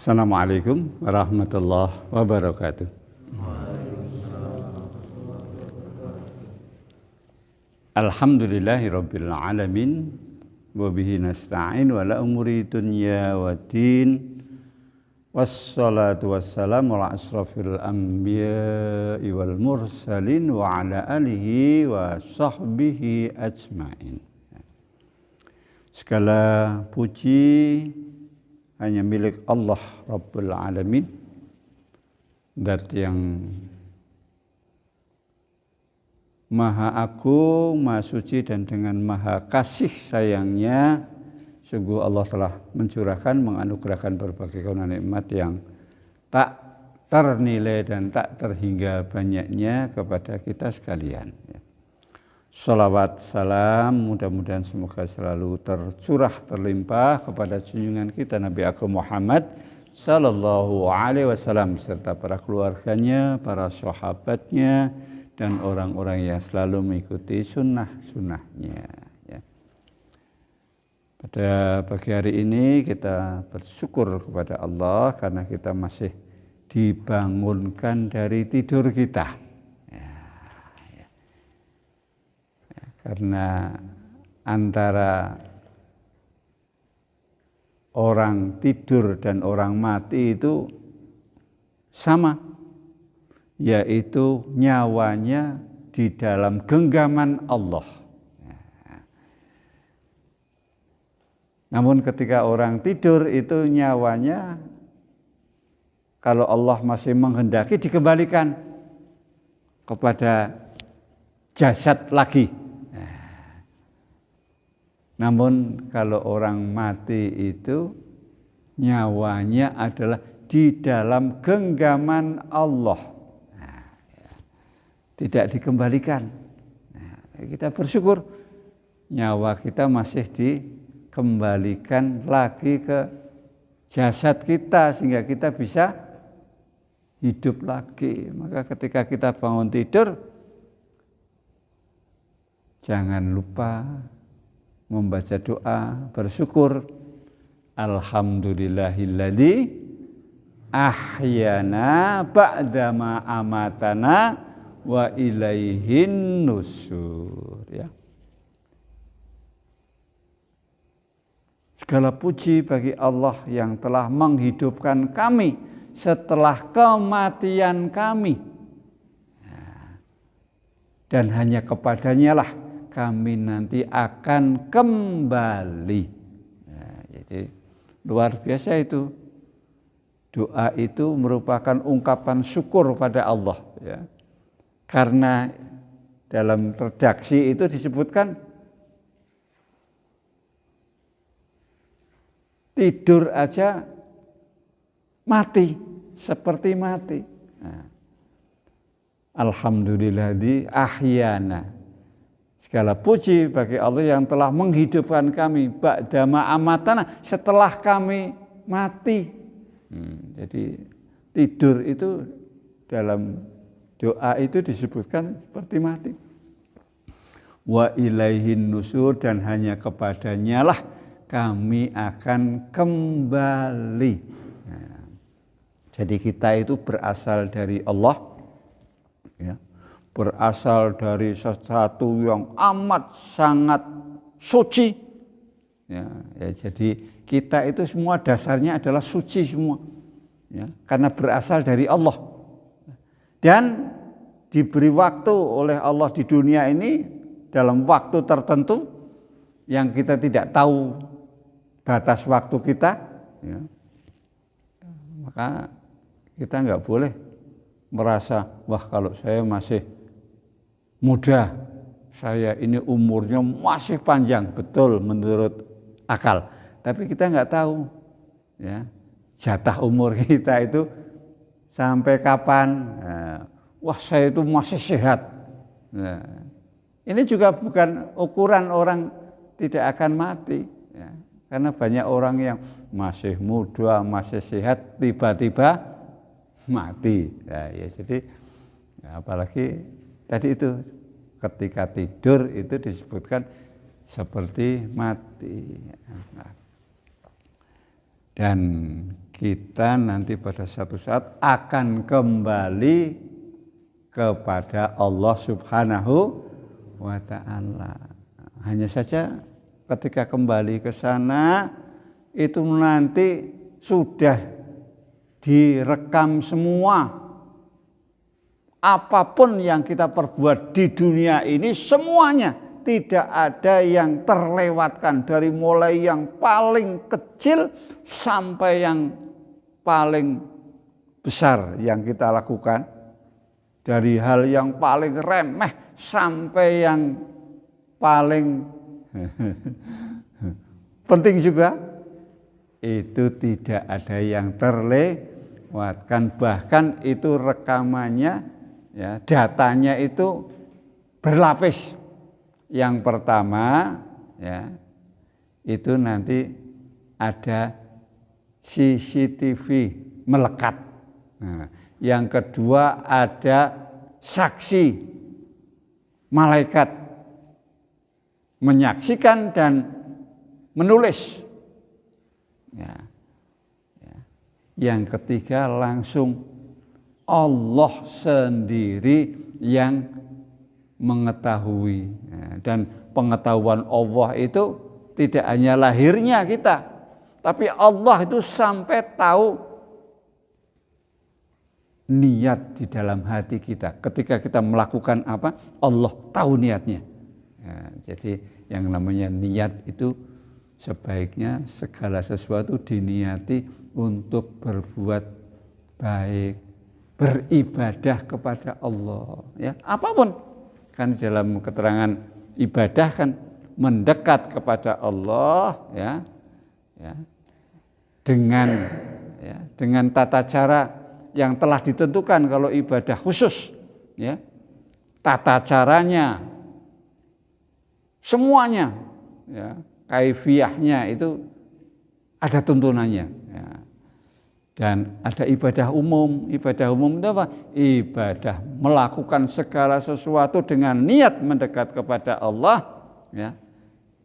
Assalamualaikum warahmatullahi wabarakatuh. Alhamdulillahirabbil alamin wa bihi nasta'in wa la umuri dunya waddin. Wassalatu wassalamu ala asrafil anbiya'i wal mursalin wa ala alihi wa sahbihi ajmain. Segala puji hanya milik Allah Rabbul Alamin, zat yang Maha Agung, Maha Suci, dan dengan Maha Kasih sayangnya sungguh Allah telah mencurahkan, menganugerahkan berbagai karunia nikmat yang tak ternilai dan tak terhingga banyaknya kepada kita sekalian. Salawat salam mudah-mudahan semoga selalu tercurah terlimpah kepada junjungan kita Nabi Agung Muhammad sallallahu alaihi wasallam serta para keluarganya, para sahabatnya, dan orang-orang yang selalu mengikuti sunnah-sunnahnya. Ya. Pada pagi hari ini kita bersyukur kepada Allah karena kita masih dibangunkan dari tidur kita. Karena antara orang tidur dan orang mati itu sama, yaitu nyawanya di dalam genggaman Allah. Namun ketika orang tidur itu nyawanya, kalau Allah masih menghendaki, dikembalikan kepada jasad lagi. Namun kalau orang mati itu nyawanya adalah di dalam genggaman Allah, tidak dikembalikan. Kita bersyukur nyawa kita masih dikembalikan lagi ke jasad kita sehingga kita bisa hidup lagi. Maka ketika kita bangun tidur, jangan lupa membaca doa bersyukur, alhamdulillahilladzi ahyana ba'dama amatana wa ilaihin nusur. Ya. Segala puji bagi Allah yang telah menghidupkan kami setelah kematian kami, dan hanya kepadanya lah kami nanti akan kembali. Nah, jadi luar biasa itu. Doa itu merupakan ungkapan syukur pada Allah. Ya. Karena dalam redaksi itu disebutkan tidur aja mati, seperti mati. Nah, alhamdulilladzi ahyana. Segala puji bagi Allah yang telah menghidupkan kami ba'dama amatana, setelah kami mati. Jadi tidur itu dalam doa itu disebutkan seperti mati. Wa ilaihin nusur, dan hanya kepadanya lah kami akan kembali. Nah, jadi kita itu berasal dari Allah, ya. Berasal dari sesuatu yang amat sangat suci. Ya, jadi kita itu semua dasarnya adalah suci semua. Ya, karena berasal dari Allah. Dan diberi waktu oleh Allah di dunia ini dalam waktu tertentu yang kita tidak tahu batas waktu kita. Ya, maka kita nggak boleh merasa, wah kalau saya masih muda, saya ini umurnya masih panjang, betul menurut akal. Tapi kita nggak tahu, ya, jatah umur kita itu sampai kapan. Nah, wah saya itu masih sehat. Nah, ini juga bukan ukuran orang tidak akan mati, ya. Karena banyak orang yang masih muda, masih sehat, tiba-tiba mati. Nah, ya, jadi ya, apalagi tadi itu ketika tidur itu disebutkan seperti mati. Dan kita nanti pada satu saat akan kembali kepada Allah Subhanahu wa ta'ala. Hanya saja ketika kembali ke sana itu nanti sudah direkam semua. Apapun yang kita perbuat di dunia ini semuanya tidak ada yang terlewatkan, dari mulai yang paling kecil sampai yang paling besar yang kita lakukan, dari hal yang paling remeh sampai yang paling penting juga, itu tidak ada yang terlewatkan. Bahkan itu rekamannya, ya, datanya itu berlapis. Yang pertama, ya, itu nanti ada CCTV melekat. Nah, yang kedua ada saksi, malaikat menyaksikan dan menulis. Ya, ya. Yang ketiga langsung Allah sendiri yang mengetahui. Dan pengetahuan Allah itu tidak hanya lahirnya kita, tapi Allah itu sampai tahu niat di dalam hati kita. Ketika kita melakukan apa, Allah tahu niatnya. Ya, jadi yang namanya niat itu sebaiknya segala sesuatu diniati untuk berbuat baik, beribadah kepada Allah. Ya, apapun. Kan dalam keterangan ibadah kan mendekat kepada Allah, ya, ya, dengan tata cara yang telah ditentukan. Kalau ibadah khusus, ya, tata caranya semuanya, ya, kaifiyahnya itu ada tuntunannya. Ya. Dan ada ibadah umum. Ibadah umum itu apa? Ibadah melakukan segala sesuatu dengan niat mendekat kepada Allah, ya,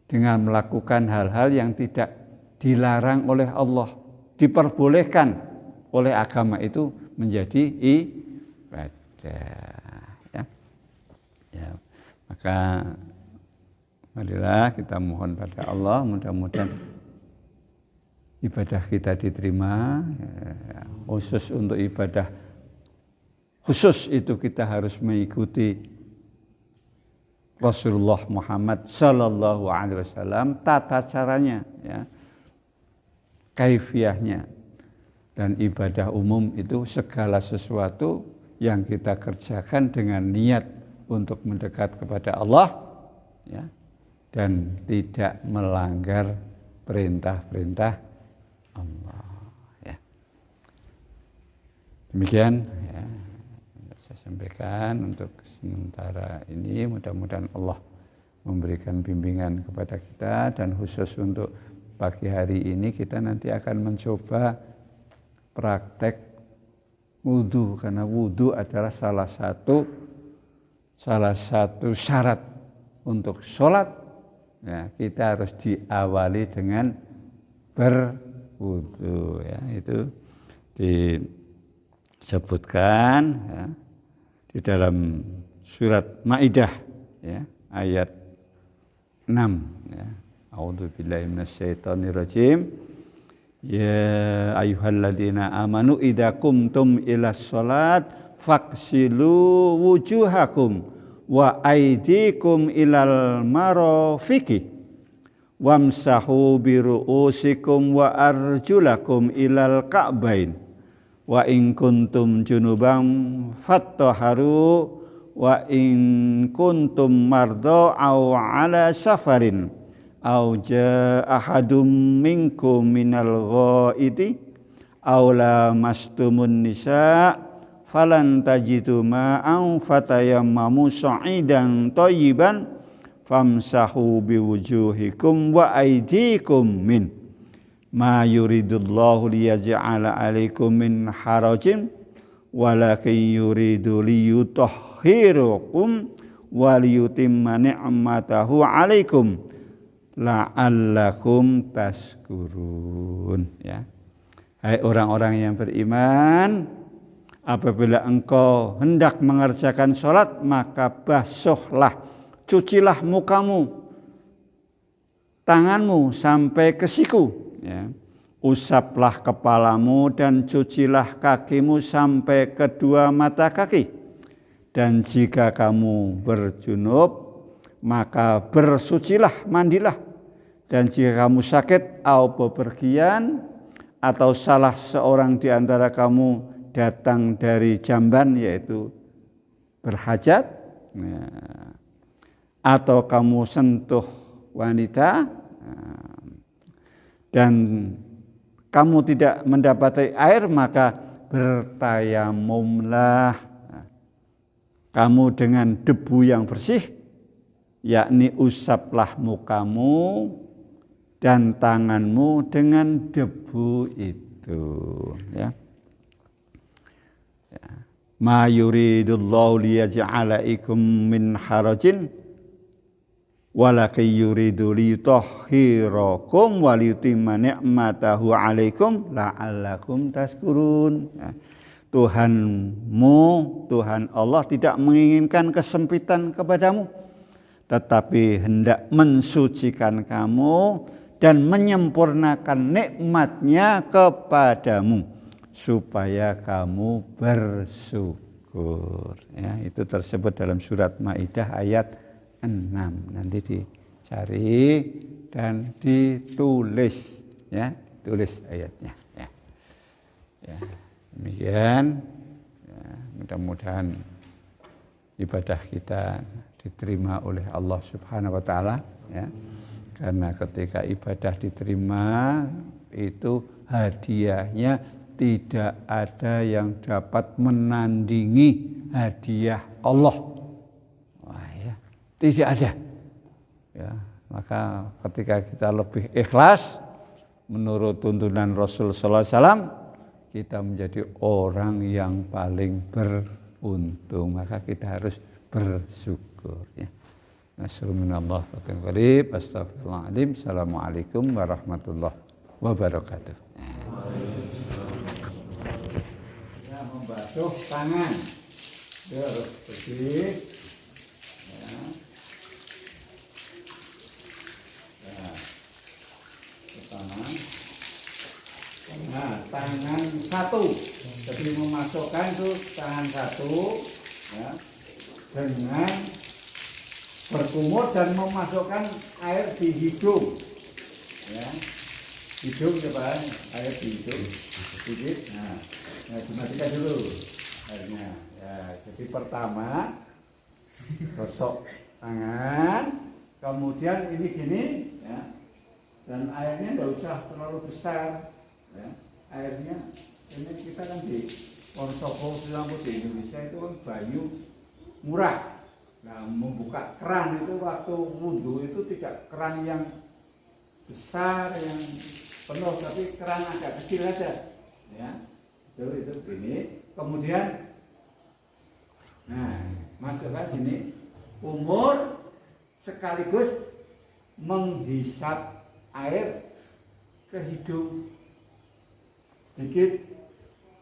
dengan melakukan hal-hal yang tidak dilarang oleh Allah, diperbolehkan oleh agama, itu menjadi ibadah. Ya. Ya. Maka marilah kita mohon pada Allah, mudah-mudahan ibadah kita diterima. Khusus untuk ibadah khusus itu kita harus mengikuti Rasulullah Muhammad Sallallahu Alaihi Wasallam, tata caranya, ya, kaifiyahnya. Dan ibadah umum itu segala sesuatu yang kita kerjakan dengan niat untuk mendekat kepada Allah, ya, dan tidak melanggar perintah-perintah Allah. Ya. Demikian, ya, saya sampaikan untuk sementara ini. Mudah-mudahan Allah memberikan bimbingan kepada kita, dan khusus untuk pagi hari ini kita nanti akan mencoba praktek wudhu, karena wudhu adalah salah satu syarat untuk sholat. Ya, kita harus diawali dengan berwudhu, ya, itu disebutkan, ya, di dalam surat Maidah, ya, ayat 6, ya. A'udzubillahi minasyaitonirrajim. Ya ayyuhalladzina amanu idza qumtum ilas shalat faghsilu wujuhakum wa aydikum ilal marafiqi wamsahu biru'usikum wa arjulakum ilal ka'bain wa in kuntum junuban fattaharu wa in kuntum mardo aw ala safarin aw jaa ahadum minkum minal ghaiti aw lamastumun nisa falan tajidu ma'an fatayammamu sa'idan thayyiban famsahu biwujuhikum wa aydikum min ma yuridullahu liyaj'ala 'alaikum min harajin walakin yuridu liyutahhirakum wa liyutimma ni'matahu 'alaikum la'allakum tashkurun, ya. Hai orang-orang yang beriman, apabila engkau hendak mengerjakan sholat, maka basuhlah, cucilah mukamu, tanganmu sampai ke siku, ya. Usaplah kepalamu dan cucilah kakimu sampai kedua mata kaki. Dan jika kamu berjunub, maka bersucilah, mandilah. Dan jika kamu sakit atau bepergian, atau salah seorang di antara kamu datang dari jamban, yaitu berhajat, ya, atau kamu sentuh wanita, dan kamu tidak mendapati air, maka bertayamumlah kamu dengan debu yang bersih, yakni usaplah mukamu dan tanganmu dengan debu itu, ya. Ma yuridullahu liyaj'ala ikum min harajin walakin yuridu liyutahhirakum wa liyutimma ni'matahu 'alaikum la'allakum tashkurun. Tuhanmu, Tuhan Allah tidak menginginkan kesempitan kepadamu, tetapi hendak mensucikan kamu dan menyempurnakan nikmatnya kepadamu supaya kamu bersyukur. Ya, itu tersebut dalam surat Maidah ayat 6. Nanti dicari dan ditulis, ya, tulis ayatnya. Ya, ya, demikian. Ya, mudah-mudahan ibadah kita diterima oleh Allah Subhanahu wa taala, ya. Karena ketika ibadah diterima itu hadiahnya tidak ada yang dapat menandingi hadiah Allah. Wah, ya, tidak ada. Ya, maka ketika kita lebih ikhlas menurut tuntunan Rasul sallallahu alaihi wasallam, kita menjadi orang yang paling beruntung. Maka kita harus bersyukur, ya. Nasrul minallah wa qarib. Astagfirullahaladzim. Assalamualaikum warahmatullahi wabarakatuh. Ya, membasuh tangan itu harus bersih, ya. Nah, tangan. Nah, tangan satu. Jadi memasukkan itu tangan satu, ya, dengan berkumur dan memasukkan air di hidung, ya. Hidung coba, air di hidung sedikit. Nah, dimatikan dulu airnya. Ya, jadi pertama gosok tangan, kemudian ini gini, ya, dan airnya tidak usah terlalu besar, ya. Airnya ini kita kan di Wonosobo di Indonesia itu kan banyu murah. Nah, membuka keran itu waktu wudhu itu tidak keran yang besar yang penuh, tapi keran agak kecil aja, ya. Itu gini. Kemudian, nah, masukkan sini kumur sekaligus menghisap air ke hidung sedikit.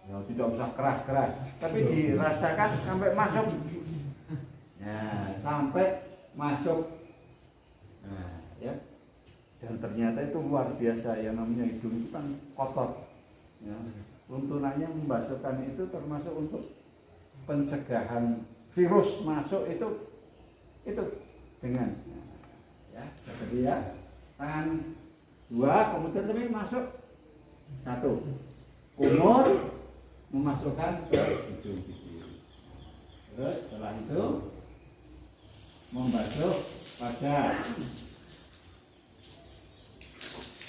Ya, tidak usah keras-keras, tapi dirasakan sampai masuk. Nah, sampai masuk. Nah, ya. Dan ternyata itu luar biasa, yang namanya hidung itu kan kotor, ya. Tuntunannya membasuhkan itu termasuk untuk pencegahan virus masuk itu dengan, ya, jadi ya, tangan dua, kemudian tapi masuk satu, kumur memasukkan ke hidung. Terus setelah itu membasuh wajah.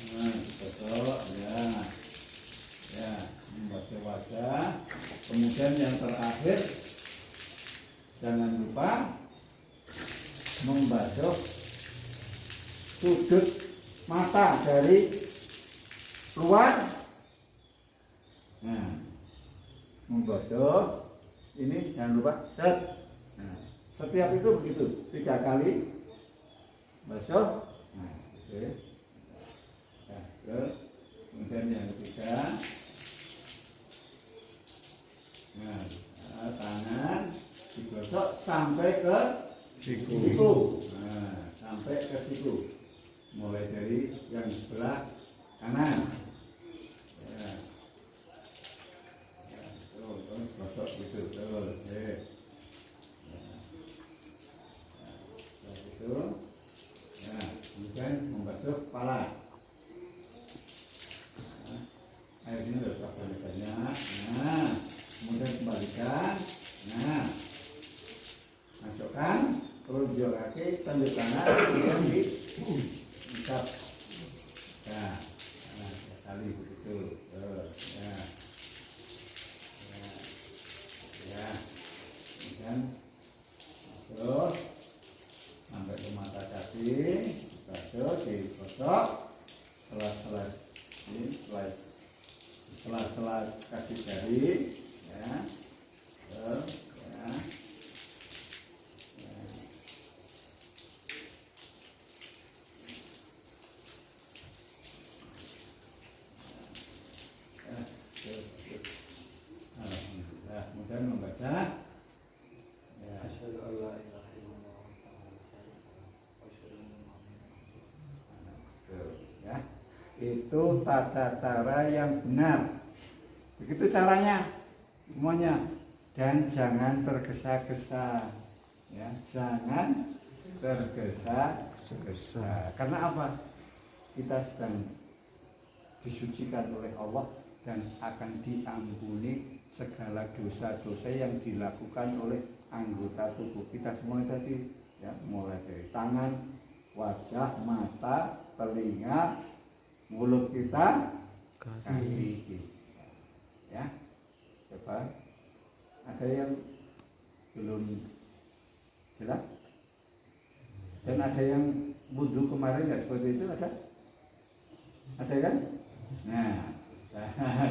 Nah, betul, ya, ya, membasuh wajah. Kemudian yang terakhir, jangan lupa membasuh sudut mata dari luar. Nah, membasuh ini jangan lupa set. Setiap itu begitu 3 kali basuh. Nah, oke. Nah, kemudian yang ketiga Nah, tangan digosok sampai ke siku. Nah, sampai ke siku. Mulai dari yang sebelah kanan. Ya. Ya, terus gosok gitu, terus. Itu. Nah, kemudian membasuh kepala. Nah, airnya harus banyak. Nah, kemudian kembalikan. Nah, masukkan telunjuk kaki, tanduk tangan, kemudian diikat. Nah, kali begitu. Ya, ya. Kemudian masuk sampai ke mata kaki, basuh, digosok, sela-sela kaki jari, ya, ya. Alhamdulillah, kemudian membaca ya. Asyhadu an la ilaha illallah wa asyhadu anna Muhammadan. Ya. Itu tata cara yang benar. Begitu caranya semuanya. Dan jangan tergesa-gesa. Ya, jangan tergesa-gesa. Karena apa? Kita sedang disucikan oleh Allah dan akan diampuni segala dosa-dosa yang dilakukan oleh anggota tubuh kita semua tadi, ya, mulai dari tangan, wajah, mata, telinga, mulut kita, kaki kita. Ya, coba ada yang belum jelas dan ada yang wudhu kemarin nggak seperti itu, ada kan? Nah,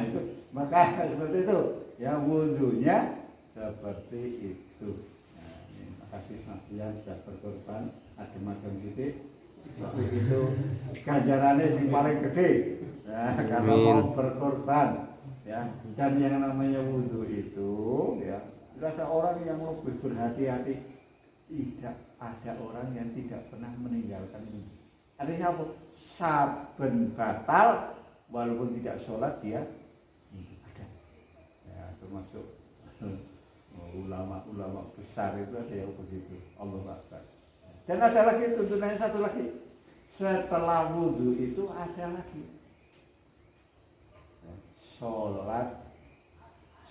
itu maka seperti itu ya, wudhunya seperti itu. Nah, terima kasih Mas Dian sudah berkorban adem-adem titik, tapi itu ganjarannya yang paling gede ya, karena mau berkorban ya. Dan yang namanya wudhu itu ya, tidak ada orang yang lebih berhati-hati, tidak ada orang yang tidak pernah meninggalkan ini. Artinya apa? Saben batal walaupun tidak sholat dia ada. Ya, termasuk ulama-ulama besar itu ada yang begitu. Allah Akbar. Dan ada lagi tuntunannya satu lagi. Setelah wudhu itu ada lagi sholat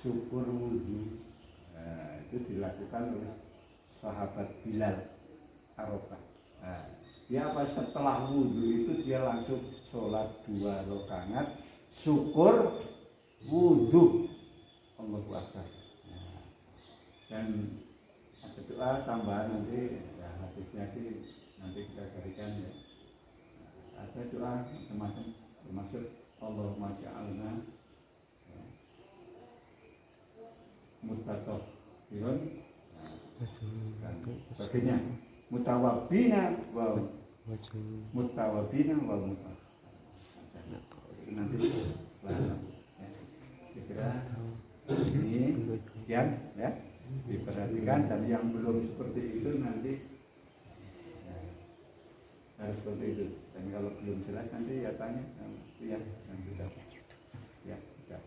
syukur wudhu. Nah, itu dilakukan oleh sahabat Bilal Arafah. Nah, dia apa, setelah wudhu itu dia langsung sholat 2 rakaat syukur wudhu. Allahu Akbar. Nah, dan ada doa tambahan nanti ya, hadisnya sih nanti kita carikan ya. Nah, ada doa macam-macam termasuk Allahumma ja'alna mutatahhirin dan sebagainya, mutawabina wa mutawabina. Nanti kira ini sekian ya, diperhatikan, dan yang belum seperti itu nanti ya, harus seperti itu. Dan kalau belum jelas nanti ya tanya ya, dan sudah ya, sudah.